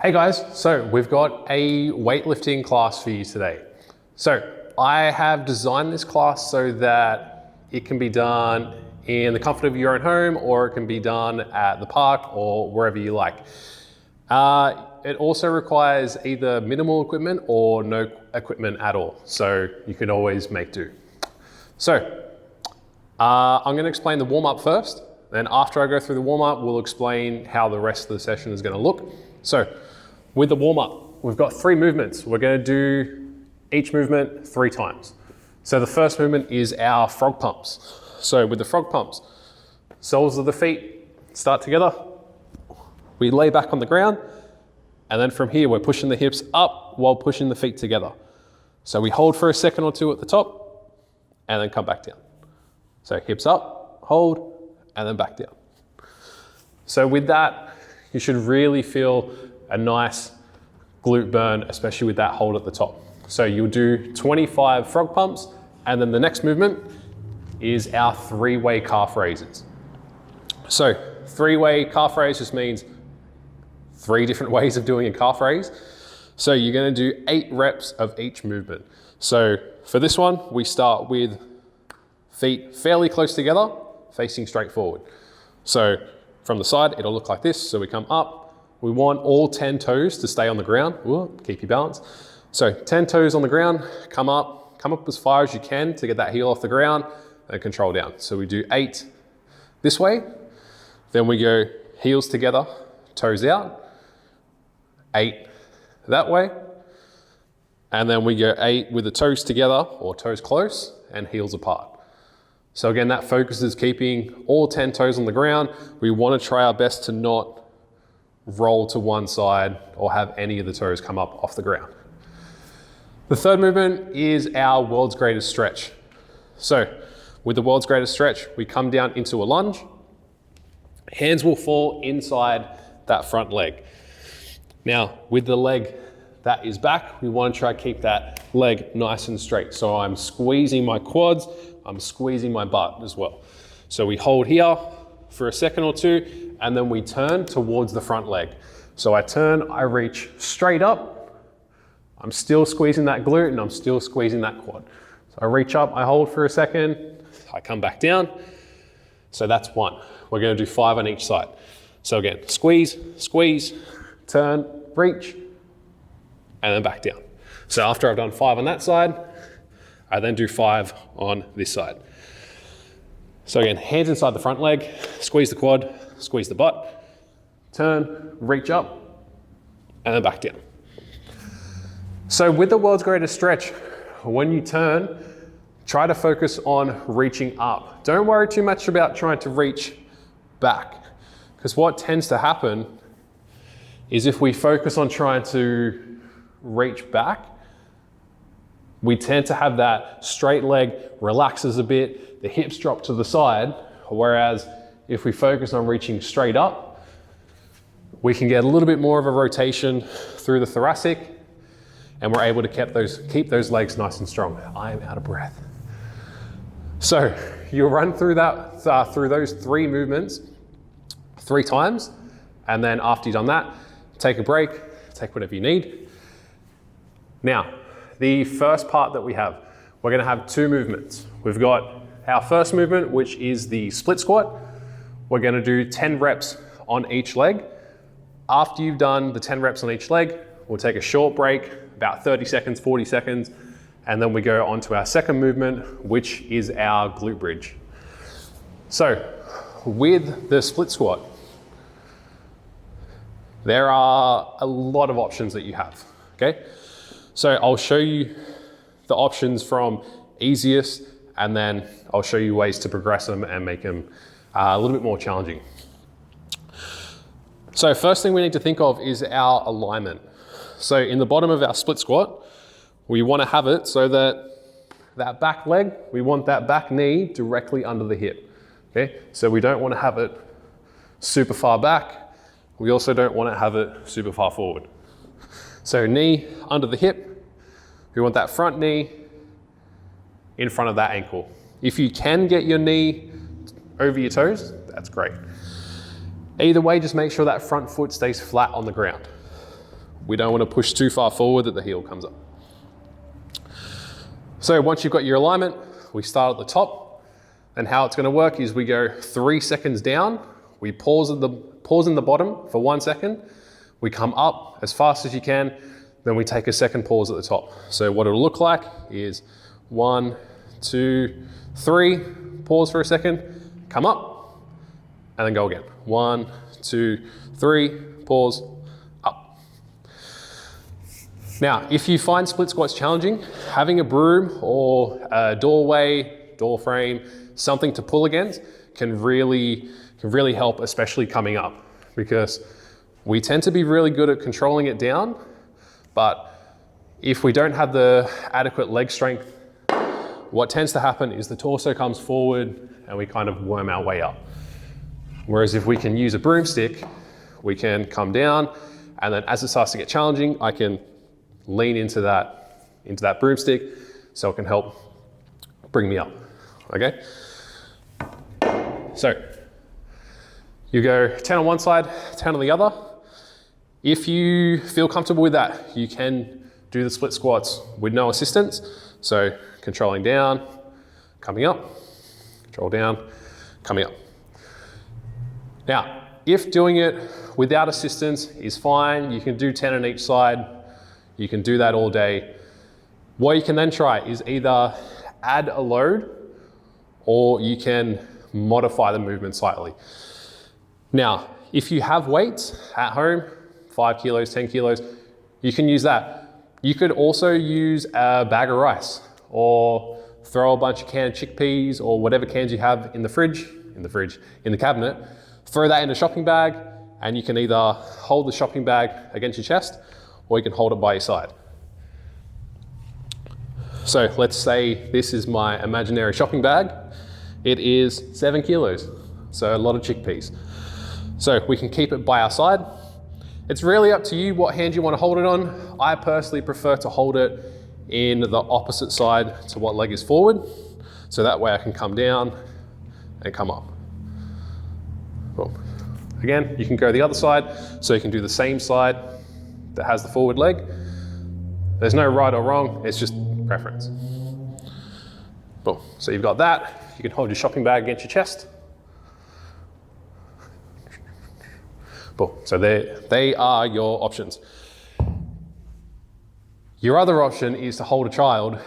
Hey guys, so we've got a weightlifting class for you today. So I have designed this class so that it can be done in the comfort of your own home, or it can be done at the park or wherever you like. It also requires either minimal equipment or no equipment at all. So you can always make do. So I'm going to explain the warm-up first. Then after I go through the warm-up, we'll explain how the rest of the session is going to look. So with the warm-up, we've got 3 movements. We're going to do each movement 3 times. So the first movement is our frog pumps. So with the frog pumps, soles of the feet start together. We lay back on the ground. And then from here, we're pushing the hips up while pushing the feet together. So we hold for a second or two at the top and then come back down. So hips up, hold, and then back down. So with that, you should really feel a nice glute burn, especially with that hold at the top. So you'll do 25 frog pumps, and then the next movement is our 3-way calf raises. So 3-way calf raise just means 3 different ways of doing a calf raise. So you're going to do 8 reps of each movement. So for this one, we start with feet fairly close together, facing straight forward. So from the side, it'll look like this. So we come up. We want all 10 toes to stay on the ground. Ooh, keep your balance. So 10 toes on the ground, come up as far as you can to get that heel off the ground and control down. So we do 8 this way. Then we go heels together, toes out. 8 that way. And then we go 8 with the toes together or toes close and heels apart. So again, that focus is keeping all 10 toes on the ground. We want to try our best to not roll to one side or have any of the toes come up off the ground. The third movement is our world's greatest stretch. So with the world's greatest stretch, we come down into a lunge. Hands will fall inside that front leg. Now with the leg that is back, we want to try to keep that leg nice and straight. So I'm squeezing my quads, I'm squeezing my butt as well. So we hold here for a second or two, and then we turn towards the front leg. So I turn, I reach straight up. I'm still squeezing that glute and I'm still squeezing that quad. So I reach up, I hold for a second, I come back down. So that's 1. We're going to do 5 on each side. So again, squeeze, squeeze, turn, reach, and then back down. So after I've done 5 on that side, I then do 5 on this side. So again, hands inside the front leg, squeeze the quad, squeeze the butt, turn, reach up, and then back down. So with the world's greatest stretch, when you turn, try to focus on reaching up. Don't worry too much about trying to reach back, because what tends to happen is if we focus on trying to reach back, we tend to have that straight leg relaxes a bit, the hips drop to the side, whereas if we focus on reaching straight up, we can get a little bit more of a rotation through the thoracic, and we're able to keep those legs nice and strong. I am out of breath. So you'll run through that through those 3 movements 3 times, and then after you've done that, take a break, take whatever you need. Now, the first part that we have, we're going to have 2 movements. We've got our first movement, which is the split squat. We're going to do 10 reps on each leg. After you've done the 10 reps on each leg, we'll take a short break, about 30 seconds, 40 seconds, and then we go on to our second movement, which is our glute bridge. So with the split squat, there are a lot of options that you have, okay? So I'll show you the options from easiest, and then I'll show you ways to progress them and make them a little bit more challenging. So first thing we need to think of is our alignment. So in the bottom of our split squat, we want to have it so that that back leg, we want that back knee directly under the hip, okay? So we don't want to have it super far back. We also don't want to have it super far forward. So knee under the hip, we want that front knee in front of that ankle. If you can get your knee over your toes, that's great. Either way, just make sure that front foot stays flat on the ground. We don't want to push too far forward that the heel comes up. So once you've got your alignment, we start at the top, and how it's going to work is we go 3 seconds down, we pause in the bottom for 1 second, we come up as fast as you can, then we take a second pause at the top. So what it'll look like is 1, 2, 3, pause for a second, come up, and then go again. 1, 2, 3, pause, up. Now, if you find split squats challenging, having a broom or a doorway, door frame, something to pull against can really help, especially coming up, because we tend to be really good at controlling it down, but if we don't have the adequate leg strength, what tends to happen is the torso comes forward and we kind of worm our way up. Whereas if we can use a broomstick, we can come down, and then as it starts to get challenging, I can lean into that broomstick so it can help bring me up, okay? So you go 10 on one side, 10 on the other. If you feel comfortable with that, you can do the split squats with no assistance. So controlling down, coming up, control down, coming up. Now, if doing it without assistance is fine, you can do 10 on each side. You can do that all day. What you can then try is either add a load or you can modify the movement slightly. Now, if you have weights at home, 5 kilos, 10 kilos, you can use that. You could also use a bag of rice or throw a bunch of canned chickpeas or whatever cans you have in the cabinet, throw that in a shopping bag, and you can either hold the shopping bag against your chest or you can hold it by your side. So let's say this is my imaginary shopping bag. It is 7 kilos, so a lot of chickpeas. So we can keep it by our side. It's really up to you what hand you want to hold it on. I personally prefer to hold it in the opposite side to what leg is forward, so that way I can come down and come up. Boom. Again, you can go the other side, so you can do the same side that has the forward leg. There's no right or wrong, it's just preference. Boom. So you've got that. You can hold your shopping bag against your chest. Boom. So they are your options. Your other option is to hold a child,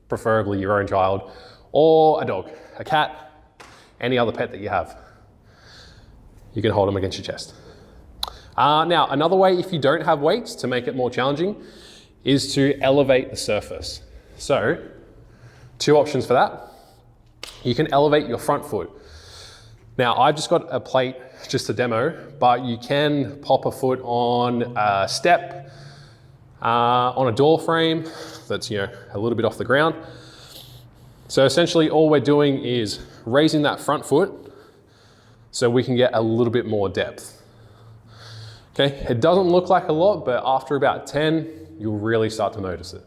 preferably your own child, or a dog, a cat, any other pet that you have. You can hold them against your chest. Now, another way, if you don't have weights, to make it more challenging, is to elevate the surface. So, 2 options for that. You can elevate your front foot. Now, I've just got a plate just to demo, but you can pop a foot on a step, on a door frame that's a little bit off the ground. So essentially all we're doing is raising that front foot so we can get a little bit more depth. Okay, it doesn't look like a lot, but after about 10, you'll really start to notice it.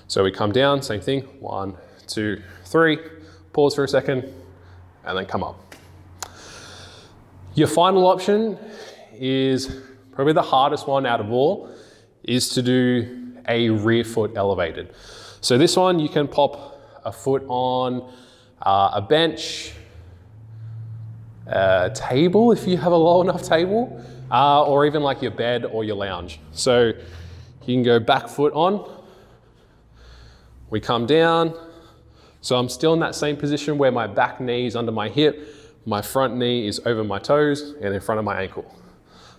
So we come down, same thing, 1, 2, 3, pause for a second, and then come up. Your final option is probably the hardest one out of all, is to do a rear foot elevated. So this one, you can pop a foot on a bench, a table if you have a low enough table, or even like your bed or your lounge. So you can go back foot on, we come down. So I'm still in that same position where my back knee is under my hip, my front knee is over my toes and in front of my ankle.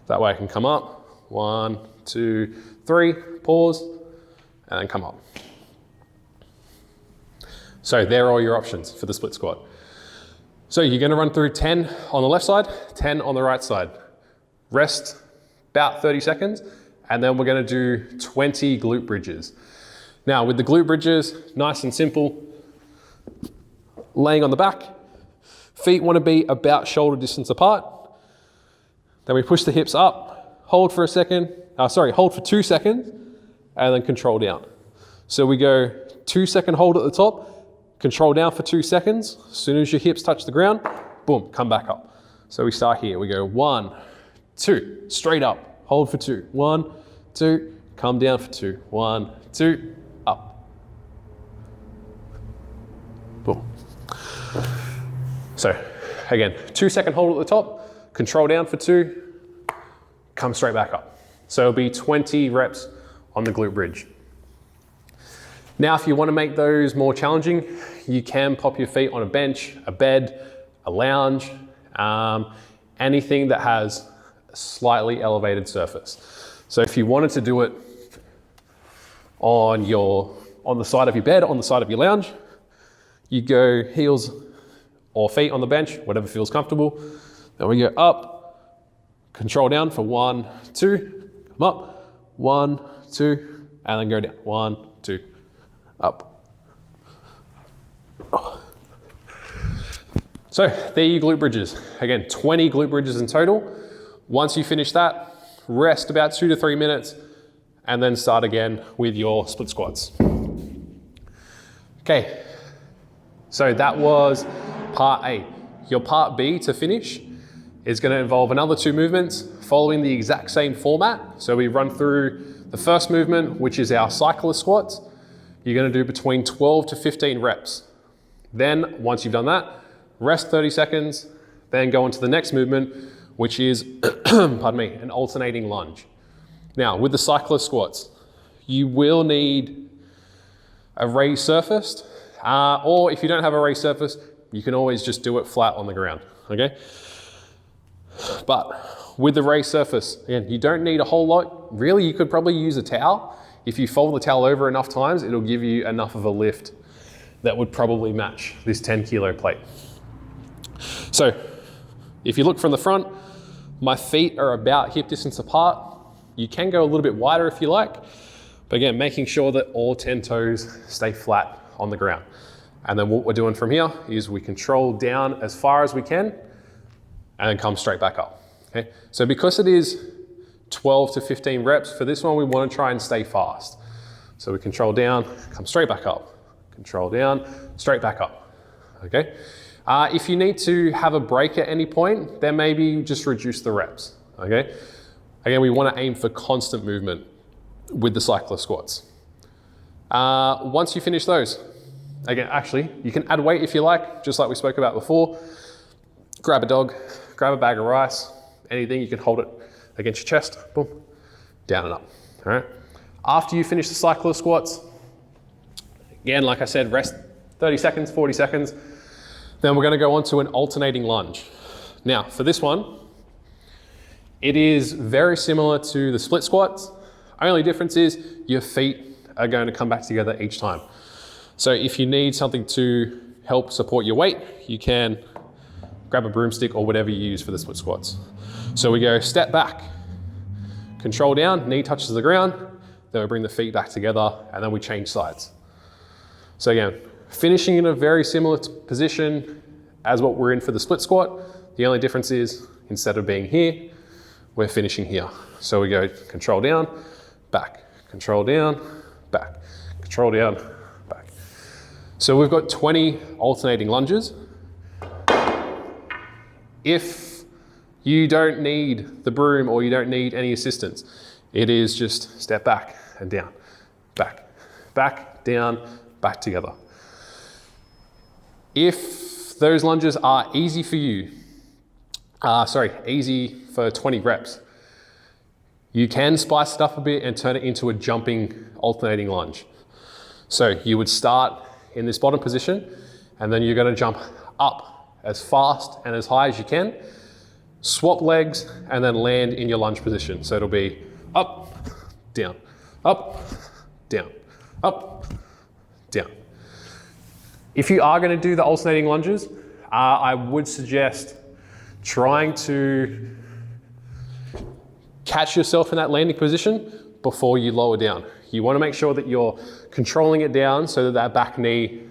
That way I can come up, 1, 2, 3, pause, and then come up. So there are all your options for the split squat. So you're gonna run through 10 on the left side, 10 on the right side. Rest about 30 seconds, and then we're gonna do 20 glute bridges. Now with the glute bridges, nice and simple. Laying on the back, feet wanna be about shoulder distance apart. Then we push the hips up, hold for 2 seconds, and then control down. So we go 2-second hold at the top, control down for 2 seconds. As soon as your hips touch the ground, boom, come back up. So we start here, we go 1, 2, straight up, hold for 2, 1, 2, come down for 2, 1, 2, up. Boom. So again, 2-second hold at the top, control down for 2, come straight back up. So it'll be 20 reps on the glute bridge. Now, if you want to make those more challenging, you can pop your feet on a bench, a bed, a lounge, anything that has a slightly elevated surface. So if you wanted to do it on the side of your bed, on the side of your lounge, you go heels or feet on the bench, whatever feels comfortable. Then we go up, control down for 1, 2, come up, 1, 2, and then go down, 1, 2, up. Oh. So there are your glute bridges. Again, 20 glute bridges in total. Once you finish that, rest about 2 to 3 minutes, and then start again with your split squats. Okay, so that was part A. Your part B to finish is going to involve another 2 movements following the exact same format. So we run through the first movement, which is our cyclist squats. You're going to do between 12 to 15 reps. Then once you've done that, rest 30 seconds, then go on to the next movement, which is, pardon me, an alternating lunge. Now, with the cyclist squats, you will need a raised surface, or if you don't have a raised surface, you can always just do it flat on the ground, okay? But with the raised surface, again, you don't need a whole lot. Really, you could probably use a towel. If you fold the towel over enough times, it'll give you enough of a lift that would probably match this 10 kilo plate. So if you look from the front, my feet are about hip distance apart. You can go a little bit wider if you like, but again, making sure that all 10 toes stay flat on the ground. And then what we're doing from here is we control down as far as we can and then come straight back up. Okay? So because it is 12 to 15 reps, for this one we want to try and stay fast. So we control down, come straight back up. Control down, straight back up. Okay? If you need to have a break at any point, then maybe just reduce the reps. Okay? Again, we want to aim for constant movement with the cyclist squats. Once you finish those, again, actually, you can add weight if you like, just like we spoke about before. Grab a dog, grab a bag of rice, anything, you can hold it against your chest, boom, down and up, all right? After you finish the cyclist squats, again, like I said, rest 30 seconds, 40 seconds, then we're gonna go on to an alternating lunge. Now, for this one, it is very similar to the split squats. Only difference is your feet are going to come back together each time. So if you need something to help support your weight, you can grab a broomstick or whatever you use for the split squats. So we go step back, control down, knee touches the ground, then we bring the feet back together and then we change sides. So again, finishing in a very similar position as what we're in for the split squat. The only difference is instead of being here, we're finishing here. So we go control down, back, control down, back, control down, back. So we've got 20 alternating lunges. If you don't need the broom or you don't need any assistance, it is just step back and down, back, back, down, back together. If those lunges are easy for you, easy for 20 reps, you can spice it up a bit and turn it into a jumping alternating lunge. So you would start in this bottom position and then you're going to jump up as fast and as high as you can, swap legs and then land in your lunge position. So it'll be up, down, up, down, up, down. If you are going to do the alternating lunges, I would suggest trying to catch yourself in that landing position before you lower down. You want to make sure that you're controlling it down so that that back knee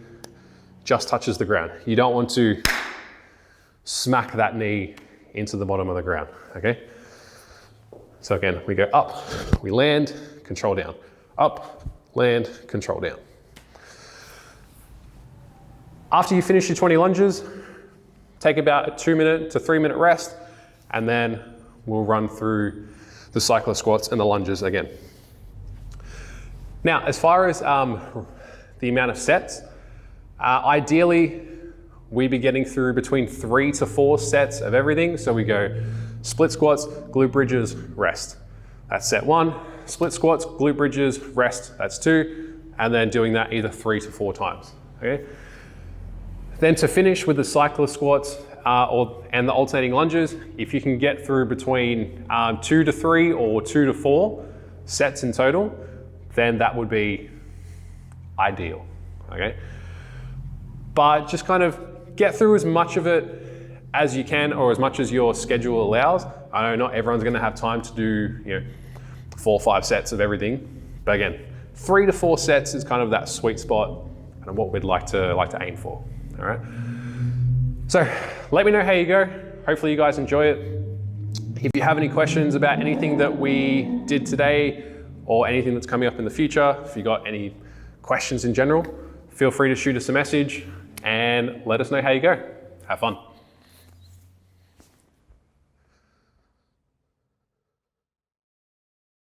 just touches the ground. You don't want to smack that knee into the bottom of the ground, okay? So again, we go up, we land, control down. Up, land, control down. After you finish your 20 lunges, take about a 2 to 3 minute rest, and then we'll run through the cyclist squats and the lunges again. Now, as far as the amount of sets, ideally, we'd be getting through between 3 to 4 sets of everything. So we go split squats, glute bridges, rest. That's set 1. Split squats, glute bridges, rest, that's 2. And then doing that either 3 to 4 times, okay? Then to finish with the cyclist squats and the alternating lunges, if you can get through between 2 to 3 or 2 to 4 sets in total, then that would be ideal, okay? But just kind of get through as much of it as you can, or as much as your schedule allows. I know not everyone's gonna have time to do 4 or 5 sets of everything, but again, 3 to 4 sets is kind of that sweet spot and what we'd like to aim for, all right? So let me know how you go. Hopefully you guys enjoy it. If you have any questions about anything that we did today or anything that's coming up in the future, if you got any questions in general, feel free to shoot us a message and let us know how you go. Have fun.